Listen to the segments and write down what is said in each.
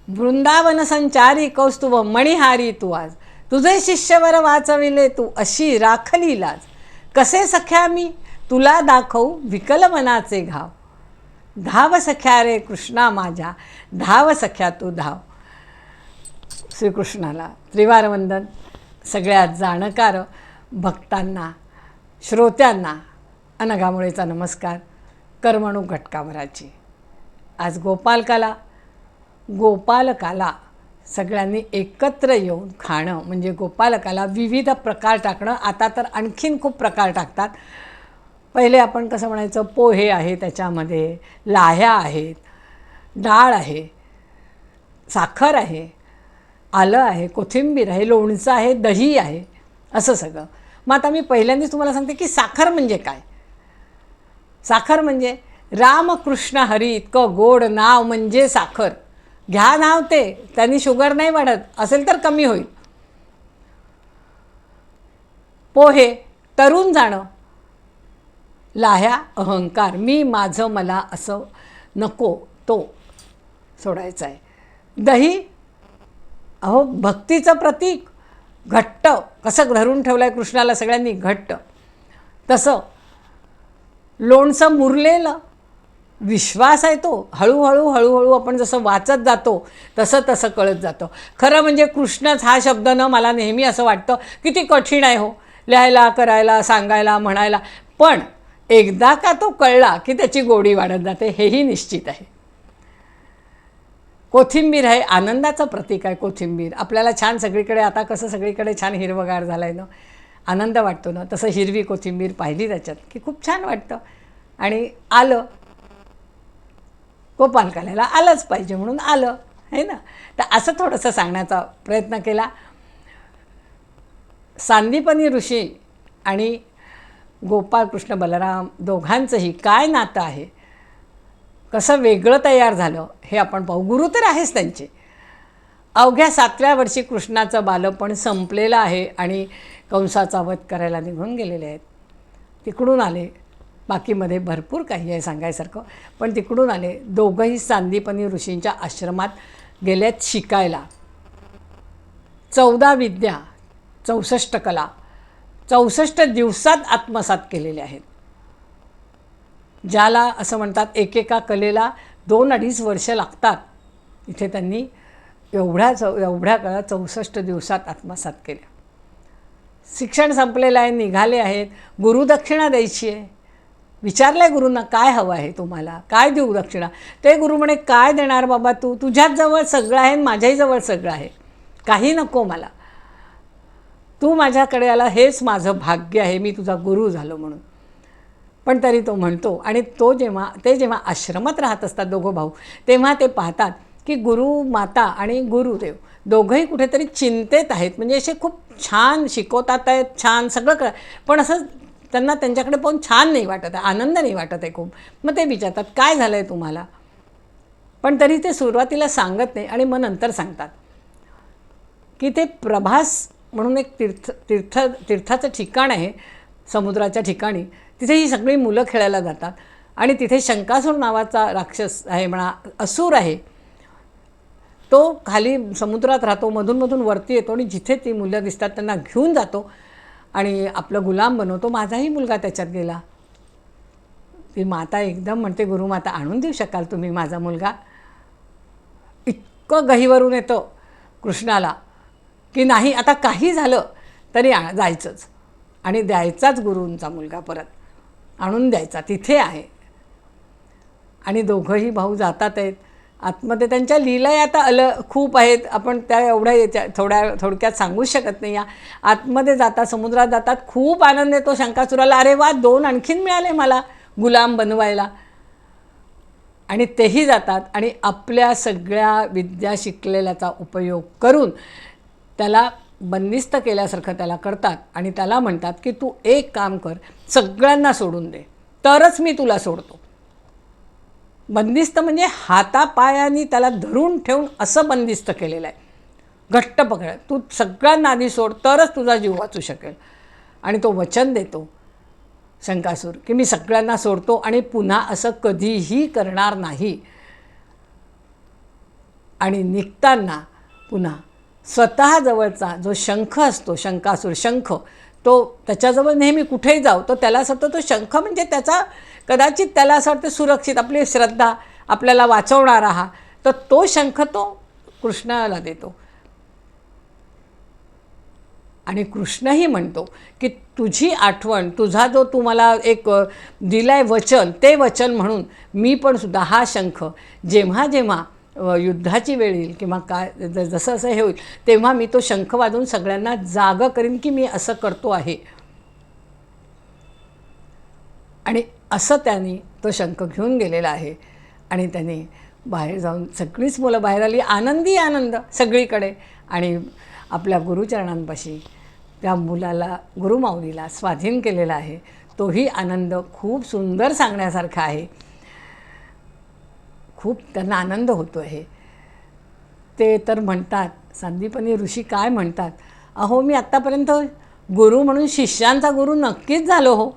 वृंदावन संचारी कौस्तुभ मणिहारी तू आज, तुझे शिष्यवर वाचविले तू अशी राखली लाज, कसे सख्या मी तुला दाखवू विकल मनाचे घाव, धाव सख्या रे कृष्णा माझ्या, धाव सख्या तू धाव. श्रीकृष्णाला त्रिवार वंदन. सगळ्या जाणकार भक्तांना, श्रोत्यांना अनघामुळेचा नमस्कार. करमणूक घटकाभराची आज गोपालकाला सगळ्यांनी एकत्र येऊन खाणं म्हणजे गोपालकाला विविध प्रकार टाकणं. आता तर आणखीन खूप प्रकार टाकतात. पहिले आपण कसं म्हणायचं, पोहे आहे, त्याच्यामध्ये लाह्या आहेत, डाळ आहे, साखर आहे, आलं आहे, कोथिंबीर आहे, लोणचं आहे, दही आहे, असं सगळं. मग आता मी पहिल्यांदाच तुम्हाला सांगते की साखर म्हणजे काय. साखर म्हणजे रामकृष्ण हरी इतकं गोड नाव म्हणजे साखर. घ्या नाव ते, त्यांनी शुगर नाही वाढत, असेल तर कमी होईल. पोहे तरुण जाणं, लाह्या अहंकार, मी माझं मला असं नको तो सोडायचं आहे. दही अहो भक्तीचं प्रतीक, घट्ट कसं धरून ठेवलं आहे कृष्णाला सगळ्यांनी घट्ट. तसं लोणचं मुरलेलं, विश्वास आहे तो. हळूहळू आपण जसं वाचत जातो तसं कळत जातं. खरं म्हणजे कृष्णच हा शब्द न मला नेहमी असं वाटतं किती कठीण आहे हो लिहायला, करायला, सांगायला, म्हणायला. पण एकदा का तो कळला की त्याची गोडी वाढत जाते, हेही निश्चित आहे. कोथिंबीर आहे, आनंदाचं प्रतीक आहे कोथिंबीर. आपल्याला छान सगळीकडे, आता कसं सगळीकडे छान हिरवगार झालं आहे ना, आनंद वाटतो ना, तसं हिरवी कोथिंबीर पाहिली त्याच्यात की खूप छान वाटतं. आणि आलं, गोपालकाला आलंच पाहिजे म्हणून आलं आहे ना. तर असं थोडंसं सांगण्याचा प्रयत्न केला. सांदीपनी ऋषी आणि गोपाळकृष्ण बलराम दोघांचंही काय नातं आहे, कसं वेगळं तयार झालं हे आपण पाहू. गुरु तर आहेच त्यांचे. अवघ्या 7व्या वर्षी कृष्णाचं बालपण संपलेलं आहे आणि कंसाचा वध करायला निघून गेलेले आहेत. तिकडून आले, बाकीमध्ये भरपूर काही आहे सांगायसारखं, पण तिकडून आले. दोघंही सांदीपनी ऋषींच्या आश्रमात गेलेत शिकायला. 14 विद्या, 64 कला 64 दिवसात आत्मसात केलेले आहेत. ज्याला असं म्हणतात एकेका कलेला 2-2.5 वर्ष लागतात, इथे त्यांनी एवढ्या काळात 64 दिवसात आत्मसात केल्या. शिक्षण संपलेलं आहे, निघाले आहेत. गुरुदक्षिणा द्यायची आहे. विचारलं आहे गुरूंना काय हवं आहे तुम्हाला, काय देऊ दक्षिणा. ते गुरु म्हणे काय देणार बाबा, तुझ्याच जवळ सगळं आहे, माझ्याही जवळ सगळं आहे, काही नको मला, तू माझ्याकडे आला हेच माझं भाग्य आहे, मी तुझा गुरु झालो म्हणून. पण तरी तो म्हणतो. आणि ते जेव्हा आश्रमात राहत असतात दोघं भाऊ, तेव्हा ते पाहतात की गुरु माता आणि गुरुदेव दोघंही कुठेतरी चिंतेत आहेत. म्हणजे असे खूप छान शिकवतात आहेत, छान सगळं पण असं त्यांना त्यांच्याकडे पाहून छान नाही वाटत आहे, आनंद नाही वाटत आहे खूप. मग ते विचारतात काय झालं आहे तुम्हाला. पण तरी ते सुरुवातीला सांगत नाही आणि मग नंतर सांगतात की ते प्रभास म्हणून एक तीर्थाचं ठिकाण आहे समुद्राच्या ठिकाणी. तिथे ही सगळी मुलं खेळायला जातात आणि तिथे शंकासूर नावाचा राक्षस आहे म्हणा, असुर आहे. तो खाली समुद्रात राहतो, मधून वरती येतो आणि जिथे ती मुलं दिसतात त्यांना घेऊन जातो आणि आपलं गुलाम बनवतो. माझाही मुलगा त्याच्यात गेला. ती माता एकदम म्हणते, गुरुमाता आणून देऊ शकाल तुम्ही माझा मुलगा. इतकं गहिवरून येतं कृष्णाला की नाही आता काही झालं तरी जायचंच आणि द्यायचाच गुरूंचा मुलगा परत आणून द्यायचा, तिथे आहे. आणि दोघंही भाऊ जातात आहेत आतमध्ये. त्यांच्या लीला आता खूप आहेत, आपण त्या एवढ्या थोडक्यात सांगूच शकत नाही. या आतमध्ये जातात, समुद्रात जातात, खूप आनंद येतो शंकासुराला. अरे वा, 2 आणखीन मिळाले मला गुलाम बनवायला. आणि तेही जातात आणि आपल्या सगळ्या विद्या शिकलेल्याचा उपयोग करून त्याला बंदिस्त केल्यासारखं त्याला करतात आणि त्याला म्हणतात की तू एक काम कर, सगळ्यांना सोडून दे तरच मी तुला सोडतो. बंदिस्त म्हणजे हातापायानी त्याला धरून ठेवून असं बंदिस्त केलेलं आहे. घट्ट पकड, तू सगळ्यांना आधी सोड तरच तुझा जीव वाचू शकेल. आणि तो वचन देतो शंकासूर की मी सगळ्यांना सोडतो आणि पुन्हा असं कधीही करणार नाही. आणि निघताना पुन्हा स्वतःजवळचा जो शंख असतो, शंखासूर शंख, तो त्याच्याजवळ नेहमी कुठेही जाऊ तो त्याला असं वाटतं, तो शंख म्हणजे त्याचा कदाचित त्याला असं वाटतं सुरक्षित, आपली श्रद्धा, आपल्याला वाचवणारा हा, तर तो शंख तो कृष्णाला देतो. आणि कृष्णही म्हणतो की तुझी आठवण, तुझा जो तू मला एक दिलाय वचन, ते वचन म्हणून मी पण सुद्धा हा शंख जेव्हा जेव्हा युद्धाची वेळ येईल किंवा काय जसं असं हे होईल तेव्हा मी तो शंख वाजवून सगळ्यांना जागं करीन की मी असं करतो आहे. आणि असं त्यांनी तो शंख घेऊन गेलेला आहे. आणि त्याने बाहेर जाऊन सगळीच मुलं बाहेर आली, आनंदी आनंद सगळीकडे. आणि आपल्या गुरुचरणांपाशी त्या मुलाला, गुरुमाऊलीला स्वाधीन केलेला आहे. तोही आनंद खूप सुंदर सांगण्यासारखा आहे. खूप त्यांना आनंद होतो आहे. ते तर म्हणतात, संदीपनी ऋषी काय म्हणतात, अहो मी आत्तापर्यंत गुरु म्हणून शिष्यांचा गुरु नक्कीच झालो हो,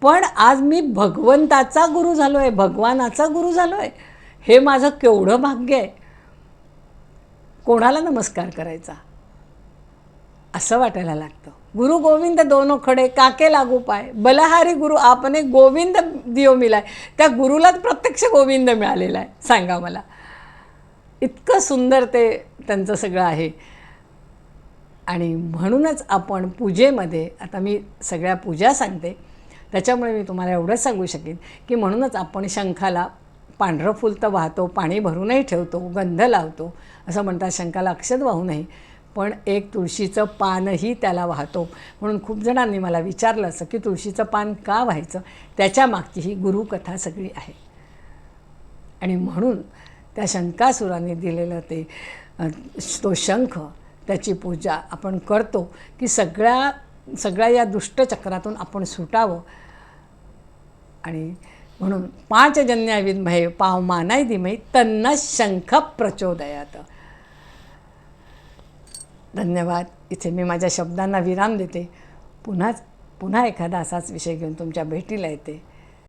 पण आज मी भगवंताचा गुरु झालो आहे, भगवानाचा गुरु झालो आहे. हे माझं केवढं भाग्य आहे. कोणाला नमस्कार करायचा असं वाटायला लागतं. गुरु गोविंद दोनों खडे काके लागू पाय, बलहारी गुरु आपने गोविंद दियो मिलाय. त्या गुरुलाच प्रत्यक्ष गोविंद मिळालेला आहे. सांगा मला, इतकं सुंदर ते त्यांचं सगळं आहे. आणि म्हणूनच आपण पूजेमध्ये, आता मी सगळ्या पूजा सांगते त्याच्यामुळे मी तुम्हाला एवढंच सांगू शकेन की म्हणूनच आपण शंखाला पांढरं फुल तर वाहतो, पाणी भरूनही ठेवतो, गंध लावतो. असं म्हणतात शंखाला अक्षत वाहू नये, पण एक तुळशीचं पानही त्याला वाहतो. म्हणून खूप जणांनी मला विचारलं असं की तुळशीचं पान का व्हायचं, त्याच्या मागची ही गुरुकथा सगळी आहे. आणि म्हणून त्या शंखासुराने दिलेलं ते तो शंख, त्याची पूजा आपण करतो की सगळ्या या दुष्टचक्रातून आपण सुटावं. आणि म्हणून पांचजन्य विद्महे पावमानाय धीमहि तन्नः शंख प्रचोदयात्. धन्यवाद. इथे मी माझ्या शब्दांना विराम देते. पुन्हा एखादा असाच विषय घेऊन तुमच्या भेटीला येते.